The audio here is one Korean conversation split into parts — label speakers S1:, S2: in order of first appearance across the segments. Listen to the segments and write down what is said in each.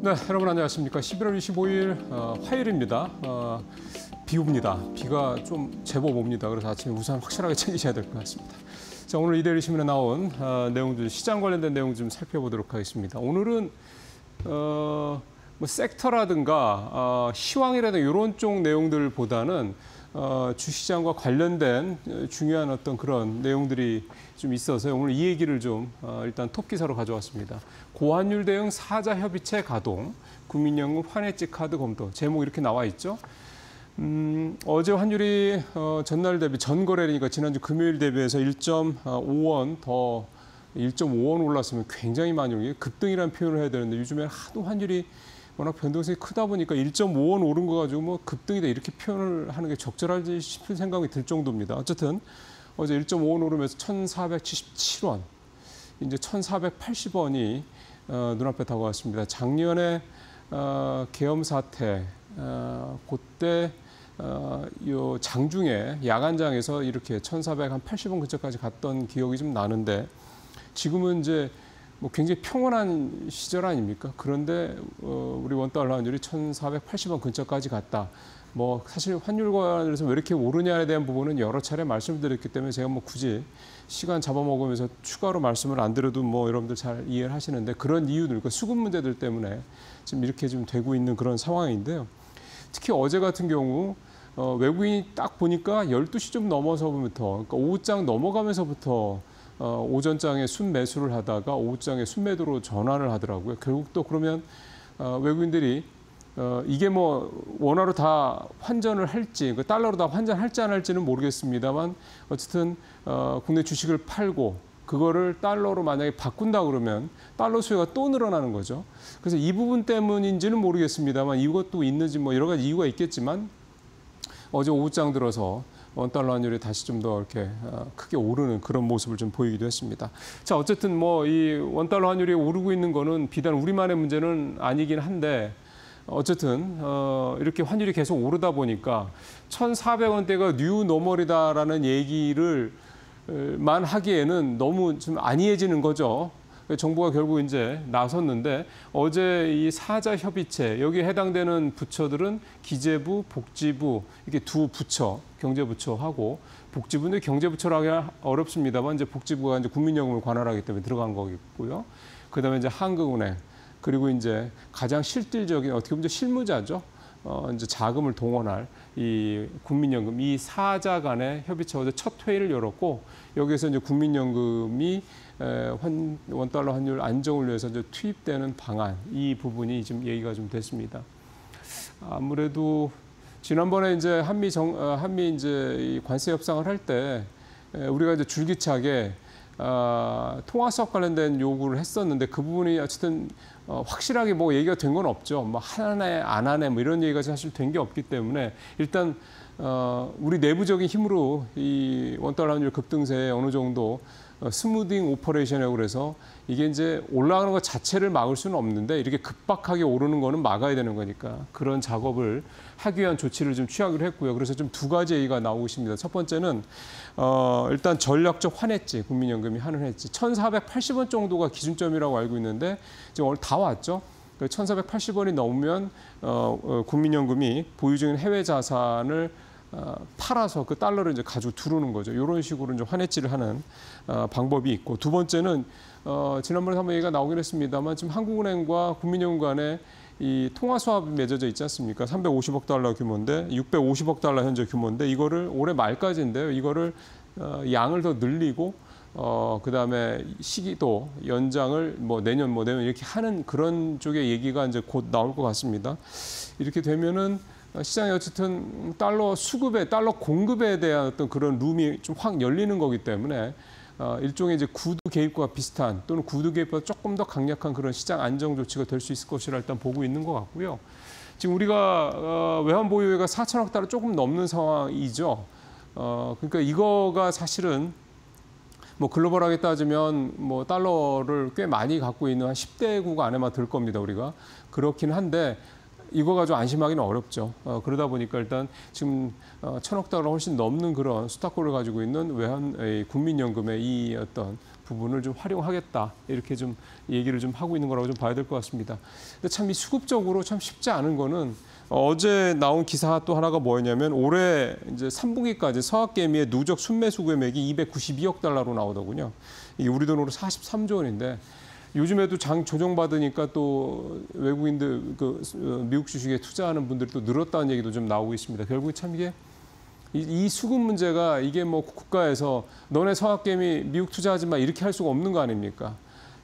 S1: 네, 여러분 안녕하십니까. 11월 25일 화요일입니다. 비 옵니다. 비가 좀 제법 옵니다. 그래서 아침에 우산 확실하게 챙기셔야 될 것 같습니다. 자, 오늘 이데일리 신문에 나온 내용들, 시장 관련된 내용 좀 살펴보도록 하겠습니다. 오늘은 뭐 섹터라든가 시황이라든가 이런 쪽 내용들보다는 주시장과 관련된 중요한 어떤 그런 내용들이 좀 있어서 오늘 이 얘기를 좀 일단 톱 기사로 가져왔습니다. 고환율 대응 사자 협의체 가동, 국민연금 환해지 카드 검토. 제목 이렇게 나와 있죠. 어제 환율이 전날 대비 전거래니까 지난주 금요일 대비해서 1.5원 더 1.5원 올랐으면 굉장히 많이 오게 급등이라는 표현을 해야 되는데 요즘에 하도 환율이 워낙 변동성이 크다 보니까 1.5원 오른 거 가지고 뭐 급등이다 이렇게 표현을 하는 게 적절할지 싶은 생각이 들 정도입니다. 어쨌든 어제 1.5원 오르면서 1,477원, 이제 1,480원이 눈앞에 다가왔습니다. 작년에 계엄 사태 그때 요 장중에 야간장에서 이렇게 1,480원 근처까지 갔던 기억이 좀 나는데 지금은 이제 뭐 굉장히 평온한 시절 아닙니까? 그런데 우리 원달러 환율이 1,480원 근처까지 갔다. 뭐 사실 환율 관련해서 왜 이렇게 오르냐에 대한 부분은 여러 차례 말씀을 드렸기 때문에 제가 뭐 굳이 시간 잡아먹으면서 추가로 말씀을 안 드려도 뭐 여러분들 잘 이해를 하시는데 그런 이유들, 그러니까 수급 문제들 때문에 지금 이렇게 좀 되고 있는 그런 상황인데요. 특히 어제 같은 경우 외국인이 딱 보니까 12시 좀 넘어서부터, 그러니까 오후장 넘어가면서부터 오전장에 순매수를 하다가 오후장에 순매도로 전환을 하더라고요. 결국 또 그러면 외국인들이 이게 뭐 원화로 다 환전을 할지, 달러로 다 환전할지 안 할지는 모르겠습니다만 어쨌든 국내 주식을 팔고 그거를 달러로 만약에 바꾼다 그러면 달러 수요가 또 늘어나는 거죠. 그래서 이 부분 때문인지는 모르겠습니다만 이것도 있는지 뭐 여러 가지 이유가 있겠지만 어제 오후장 들어서 원달러 환율이 다시 좀 더 이렇게 크게 오르는 그런 모습을 좀 보이기도 했습니다. 자, 어쨌든 뭐 이 원달러 환율이 오르고 있는 거는 비단 우리만의 문제는 아니긴 한데 어쨌든 이렇게 환율이 계속 오르다 보니까 1,400원대가 뉴 노멀이다라는 얘기를 만 하기에는 너무 좀 안이해지는 거죠. 정부가 결국 이제 나섰는데 어제 이 사자 협의체 여기에 해당되는 부처들은 기재부, 복지부 이게 두 부처, 경제부처하고 복지부는 경제부처로 하기 어렵습니다만 이제 복지부가 이제 국민연금을 관할하기 때문에 들어간 거겠고요. 그다음에 이제 한국은행 그리고 이제 가장 실질적인 어떻게 보면 실무자죠. 이제 자금을 동원할 이 국민연금 이 사자 간의 협의체 어제 첫 회의를 열었고 여기에서 이제 국민연금이 원달러 환율 안정을 위해서 이제 투입되는 방안 이 부분이 지금 얘기가 좀 됐습니다. 아무래도 지난번에 이제 한미 이제 이 관세 협상을 할 때 우리가 이제 줄기차게 통화 수업 관련된 요구를 했었는데 그 부분이 어쨌든 확실하게 뭐 얘기가 된 건 없죠. 뭐 하네 안 하네 뭐 이런 얘기가 사실 된 게 없기 때문에 일단 우리 내부적인 힘으로 이 원달러 환율 급등세에 어느 정도 스무딩 오퍼레이션이라고 그래서 이게 이제 올라가는 것 자체를 막을 수는 없는데 이렇게 급박하게 오르는 거는 막아야 되는 거니까 그런 작업을 하기 위한 조치를 좀 취하기로 했고요. 그래서 좀 두 가지 얘기가 나오고 있습니다. 첫 번째는 일단 전략적 환해지, 국민연금이 하는 해지 1,480원 정도가 기준점이라고 알고 있는데 지금 오늘 다 왔죠. 1,480원이 넘으면 국민연금이 보유 중인 해외 자산을 팔아서 그 달러를 이제 가지고 들어오는 거죠. 이런 식으로 이제 환해지를 하는 방법이 있고 두 번째는 지난번에 한번 얘기가 나오긴 했습니다만 지금 한국은행과 국민연금 간에 이 통화 수합이 맺어져 있지 않습니까? 350억 달러 규모인데 650억 달러 현재 규모인데 이거를 올해 말까지인데요. 이거를 양을 더 늘리고 그다음에 시기도 연장을 뭐 내년 이렇게 하는 그런 쪽의 얘기가 이제 곧 나올 것 같습니다. 이렇게 되면은 시장이 어쨌든 달러 수급에 달러 공급에 대한 어떤 그런 룸이 좀 확 열리는 거기 때문에 일종의 이제 구두 개입과 비슷한 또는 구두 개입보다 조금 더 강력한 그런 시장 안정 조치가 될 수 있을 것이라 일단 보고 있는 것 같고요. 지금 우리가 외환 보유액가 4천억 달러 조금 넘는 상황이죠. 그러니까 이거가 사실은 뭐 글로벌하게 따지면 뭐 달러를 꽤 많이 갖고 있는 한 10대국 안에만 들 겁니다. 우리가 그렇긴 한데. 이거 가지고 안심하기는 어렵죠. 그러다 보니까 일단 지금 1,000억 달러 훨씬 넘는 그런 수탁고를 가지고 있는 국민연금의 이 어떤 부분을 좀 활용하겠다 이렇게 좀 얘기를 좀 하고 있는 거라고 좀 봐야 될 것 같습니다. 근데 참 이 수급적으로 참 쉽지 않은 거는 어제 나온 기사 또 하나가 뭐였냐면 올해 이제 3분기까지 서학개미의 누적 순매수 금액이 292억 달러로 나오더군요. 이게 우리 돈으로 43조 원인데 요즘에도 장 조정받으니까 또 외국인들 미국 주식에 투자하는 분들이 또 늘었다는 얘기도 좀 나오고 있습니다. 결국 참 이게 이 수급 문제가 이게 뭐 국가에서 너네 서학개미 미국 투자하지 마 이렇게 할 수가 없는 거 아닙니까?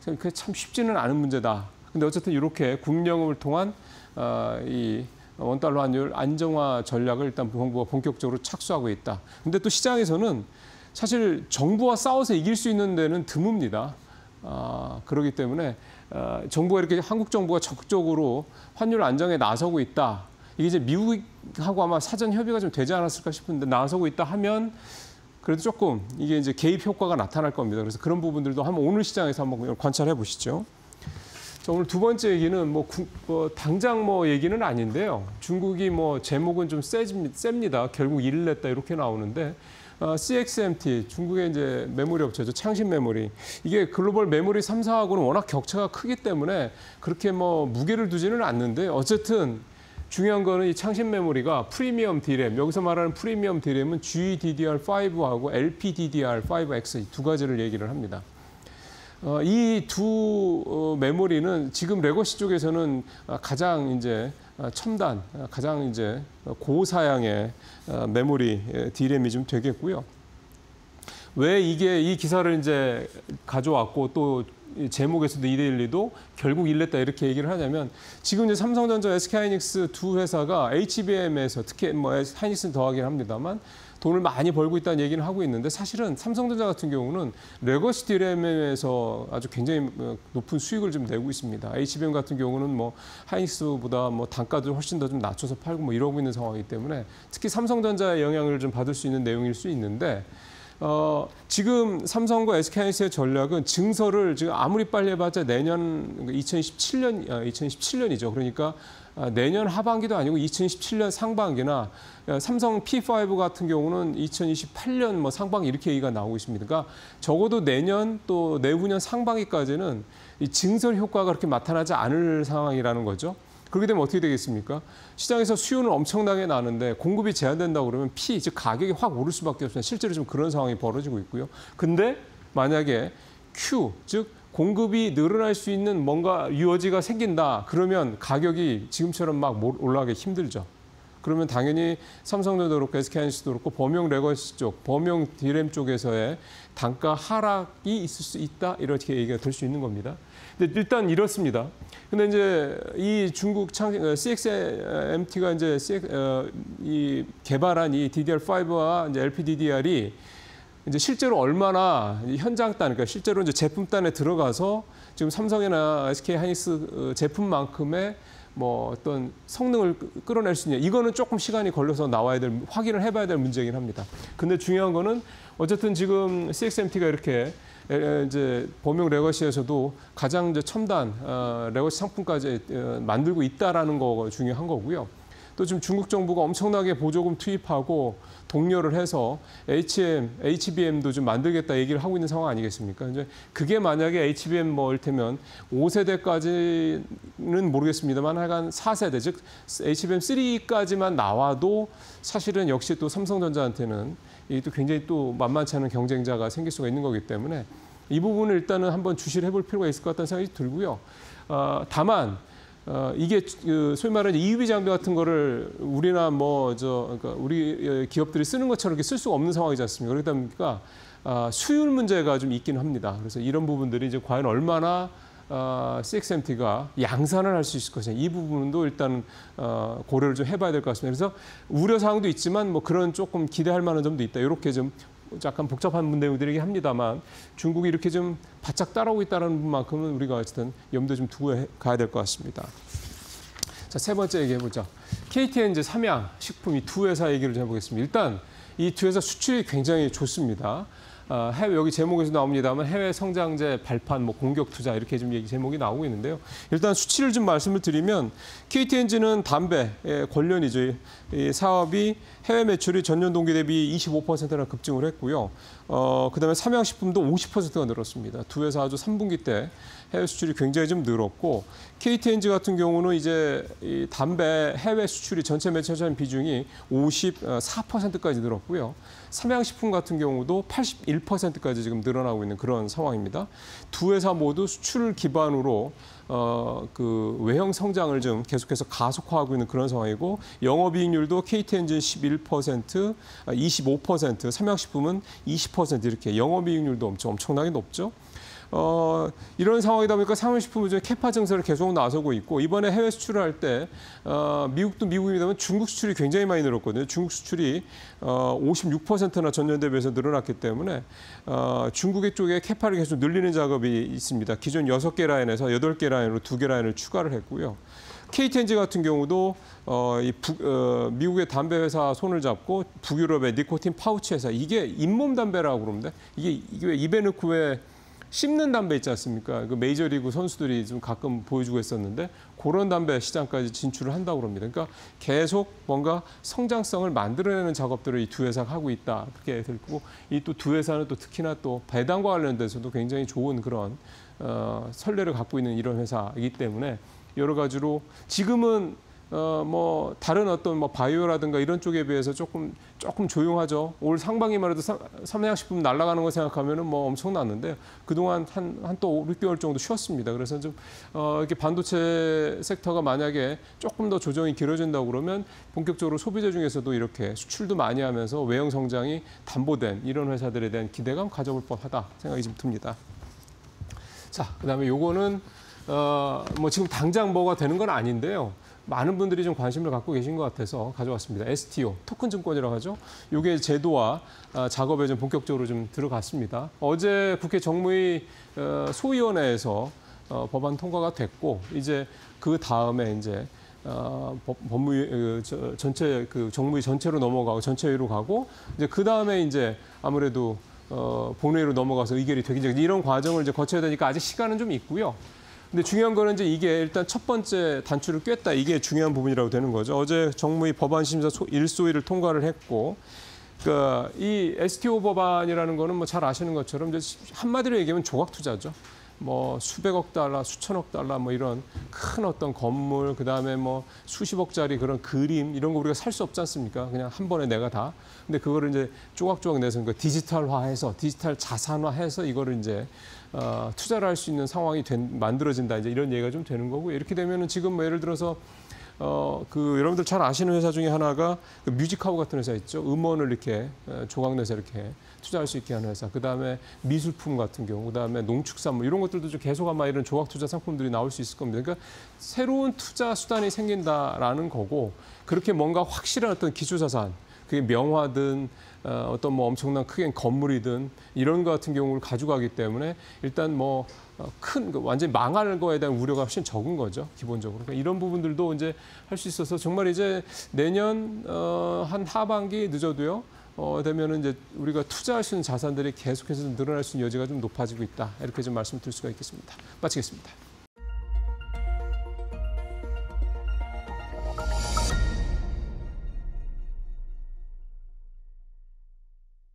S1: 그게 참 쉽지는 않은 문제다. 근데 어쨌든 이렇게 국민연금을 통한 이 원달러 환율 안정화 전략을 일단 정부가 본격적으로 착수하고 있다. 근데 또 시장에서는 사실 정부와 싸워서 이길 수 있는 데는 드뭅니다. 그렇기 때문에 정부가 이렇게 한국 정부가 적극적으로 환율 안정에 나서고 있다. 이게 이제 미국하고 아마 사전 협의가 좀 되지 않았을까 싶은데 나서고 있다 하면 그래도 조금 이게 이제 개입 효과가 나타날 겁니다. 그래서 그런 부분들도 한번 오늘 시장에서 한번 관찰해 보시죠. 자, 오늘 두 번째 얘기는 당장 얘기는 아닌데요. 중국이 제목은 좀 셉니다. 결국 일을 냈다 이렇게 나오는데 CXMT 중국의 이제 메모리 업체죠. 창신 메모리. 이게 글로벌 메모리 3사하고는 워낙 격차가 크기 때문에 그렇게 무게를 두지는 않는데 어쨌든 중요한 거는 이 창신 메모리가 프리미엄 D램, 여기서 말하는 프리미엄 D램은 GDDR5하고 LPDDR5X 두 가지를 얘기를 합니다. 이 두 메모리는 지금 레거시 쪽에서는 가장 이제 첨단, 가장 이제 고사양의 메모리 D램이 좀 되겠고요. 왜 이 기사를 이제 가져왔고 또 제목에서도 2대1리도 결국 일냈다 이렇게 얘기를 하냐면 지금 이제 삼성전자, SK하이닉스 두 회사가 HBM에서 특히 하이닉스는 더하긴 합니다만 돈을 많이 벌고 있다는 얘기는 하고 있는데 사실은 삼성전자 같은 경우는 레거시 D램에서 아주 굉장히 높은 수익을 좀 내고 있습니다. HBM 같은 경우는 하이닉스보다 단가도 훨씬 더 좀 낮춰서 팔고 이러고 있는 상황이기 때문에 특히 삼성전자의 영향을 좀 받을 수 있는 내용일 수 있는데 지금 삼성과 SK하이닉스의 전략은 증설을 지금 아무리 빨리 해봤자 내년 2017년이죠. 그러니까 내년 하반기도 아니고 2017년 상반기나 삼성 P5 같은 경우는 2028년 상반기 이렇게 얘기가 나오고 있습니다. 그러니까 적어도 내년 또 내후년 상반기까지는 이 증설 효과가 그렇게 나타나지 않을 상황이라는 거죠. 그렇게 되면 어떻게 되겠습니까? 시장에서 수요는 엄청나게 나는데 공급이 제한된다고 그러면 즉 가격이 확 오를 수밖에 없습니다. 실제로 좀 그런 상황이 벌어지고 있고요. 근데 만약에 즉 공급이 늘어날 수 있는 뭔가 유어지가 생긴다. 그러면 가격이 지금처럼 막 올라가기 힘들죠. 그러면 당연히 삼성전자도 그렇고 SK하이닉스도 그렇고 범용 레거시 쪽, 범용 D램 쪽에서의 단가 하락이 있을 수 있다. 이렇게 얘기가 될 수 있는 겁니다. 근데 일단 이렇습니다. 근데 이제 이 중국 CXMT가 이제 이 개발한 이 DDR5와 이제 LPDDR이 이제 실제로 얼마나 현장 단, 그러니까 실제로 이제 제품단에 들어가서 지금 삼성이나 SK하이닉스 제품만큼의 어떤 성능을 끌어낼 수 있냐. 이거는 조금 시간이 걸려서 확인을 해봐야 될 문제이긴 합니다. 근데 중요한 거는 어쨌든 지금 CXMT가 이렇게 이제 범용 레거시에서도 가장 이제 첨단 레거시 상품까지 만들고 있다라는 거가 중요한 거고요. 또 지금 중국 정부가 엄청나게 보조금 투입하고 독려를 해서 HBM도 좀 만들겠다 얘기를 하고 있는 상황 아니겠습니까? 이제 그게 만약에 HBM 이를테면 5세대까지는 모르겠습니다만 하여간 4세대, 즉 HBM3까지만 나와도 사실은 역시 또 삼성전자한테는 이 또 굉장히 또 만만치 않은 경쟁자가 생길 수가 있는 거기 때문에 이 부분을 일단은 한번 주시를 해볼 필요가 있을 것 같다는 생각이 들고요. 다만 이게 소위 말하는 EUV 장비 같은 거를 우리나 그러니까 우리 기업들이 쓰는 것처럼 이렇게 쓸 수가 없는 상황이지 않습니까? 그러다 보니까 수율 문제가 좀 있긴 합니다. 그래서 이런 부분들이 이제 과연 얼마나 CXMT가 양산을 할 수 있을 것이냐, 이 부분도 일단 고려를 좀 해봐야 될 것 같습니다. 그래서 우려 사항도 있지만 그런 조금 기대할 만한 점도 있다. 이렇게 좀 약간 복잡한 내용들이긴 합니다만 중국이 이렇게 좀 바짝 따라오고 있다는 부분만큼은 우리가 어쨌든 염두에 좀 두고 가야 될 것 같습니다. 자, 세 번째 얘기해보자. KTN제, 삼양, 식품 이 두 회사 얘기를 좀 해보겠습니다. 일단 이 두 회사 수출이 굉장히 좋습니다. 해외 여기 제목에서 나옵니다만 해외 성장재 발판, 뭐 공격 투자 이렇게 좀 얘기 제목이 나오고 있는데요. 일단 수치를 좀 말씀을 드리면 KTNG는 담배 관련이죠. 이 사업이 해외 매출이 전년 동기 대비 25%나 급증을 했고요. 그다음에 삼양식품도 50%가 늘었습니다. 두 회사 아주 3분기 때 해외 수출이 굉장히 좀 늘었고 KTNG 같은 경우는 이제 이 담배 해외 수출이 전체 매출 차지하는 비중이 54%까지 늘었고요. 삼양식품 같은 경우도 81%까지 지금 늘어나고 있는 그런 상황입니다. 두 회사 모두 수출을 기반으로 그 외형 성장을 좀 계속해서 가속화하고 있는 그런 상황이고 영업이익률도 KTNG는 11%, 25%, 삼양식품은 20% 이렇게 영업이익률도 엄청나게 높죠. 이런 상황이다 보니까 삼양식품은 좀 캐파 증설을 계속 나서고 있고 이번에 해외 수출을 할 때 미국도 미국입니다만 중국 수출이 굉장히 많이 늘었거든요. 중국 수출이 56%나 전년 대비해서 늘어났기 때문에 중국의 쪽에 캐파를 계속 늘리는 작업이 있습니다. 기존 6개 라인에서 8개 라인으로 2개 라인을 추가를 했고요. KTNG 같은 경우도 미국의 담배 회사 손을 잡고 북유럽의 니코틴 파우치 회사 이게 잇몸 담배라고 그러는데 이게 왜 입에 넣고 왜 씹는 담배 있지 않습니까? 그 메이저리그 선수들이 좀 가끔 보여주고 있었는데 그런 담배 시장까지 진출을 한다고 합니다. 그러니까 계속 뭔가 성장성을 만들어내는 작업들을 이 두 회사가 하고 있다. 그렇게 들고 이 또 두 회사는 또 특히나 또 배당과 관련돼서도 굉장히 좋은 그런 선례를 갖고 있는 이런 회사이기 때문에 여러 가지로 지금은 뭐 다른 어떤 뭐 바이오라든가 이런 쪽에 비해서 조금 조용하죠. 올 상반기만 해도 삼양식품 날아가는 거 생각하면은 뭐 엄청났는데 그동안 한 또 5, 6개월 정도 쉬었습니다. 그래서 좀 이렇게 반도체 섹터가 만약에 조금 더 조정이 길어진다고 그러면 본격적으로 소비자 중에서도 이렇게 수출도 많이 하면서 외형 성장이 담보된 이런 회사들에 대한 기대감 가져볼 법하다 생각이 좀 듭니다. 자, 그다음에 요거는 뭐 지금 당장 뭐가 되는 건 아닌데요. 많은 분들이 좀 관심을 갖고 계신 것 같아서 가져왔습니다. STO, 토큰 증권이라고 하죠. 이게 제도화 작업에 좀 본격적으로 좀 들어갔습니다. 어제 국회 정무위 소위원회에서 법안 통과가 됐고 이제 그 다음에 이제 법무위 전체 그 정무위 전체로 넘어가고 전체위로 가고 이제 그 다음에 이제 아무래도 본회의로 넘어가서 의결이 되긴 이런 과정을 이제 거쳐야 되니까 아직 시간은 좀 있고요. 근데 중요한 거는 이제 이게 일단 첫 번째 단추를 꿰다 이게 중요한 부분이라고 되는 거죠. 어제 정무위 법안심사 1소위를 통과를 했고, 그러니까 이 STO 법안이라는 거는 뭐 잘 아시는 것처럼 이제 한마디로 얘기하면 조각 투자죠. 뭐 수백억 달러, 수천억 달러 뭐 이런 큰 어떤 건물, 그다음에 뭐 수십억짜리 그런 그림 이런 거 우리가 살 수 없지 않습니까? 그냥 한 번에 내가 다. 근데 그거를 이제 조각조각 내서 그러니까 디지털화해서 디지털 자산화해서 이거를 이제 투자를 할 수 있는 상황이 만들어진다 이제 이런 얘기가 좀 되는 거고 이렇게 되면은 지금 뭐 예를 들어서 그 여러분들 잘 아시는 회사 중에 하나가 그 뮤직하우 같은 회사 있죠. 음원을 이렇게 조각내서 이렇게 투자할 수 있게 하는 회사. 그다음에 미술품 같은 경우, 그다음에 농축산물 이런 것들도 좀 계속 아마 이런 조각 투자 상품들이 나올 수 있을 겁니다. 그러니까 새로운 투자 수단이 생긴다라는 거고 그렇게 뭔가 확실한 어떤 기초자산 그게 명화든 어떤 뭐 엄청난 크게 건물이든 이런 거 같은 경우를 가져가기 때문에 일단 뭐 큰 완전히 망할 거에 대한 우려가 훨씬 적은 거죠 기본적으로. 그러니까 이런 부분들도 이제 할 수 있어서 정말 이제 내년 한 하반기 늦어도요 되면은 이제 우리가 투자할 수 있는 자산들이 계속해서 늘어날 수 있는 여지가 좀 높아지고 있다 이렇게 좀 말씀드릴 수가 있겠습니다. 마치겠습니다.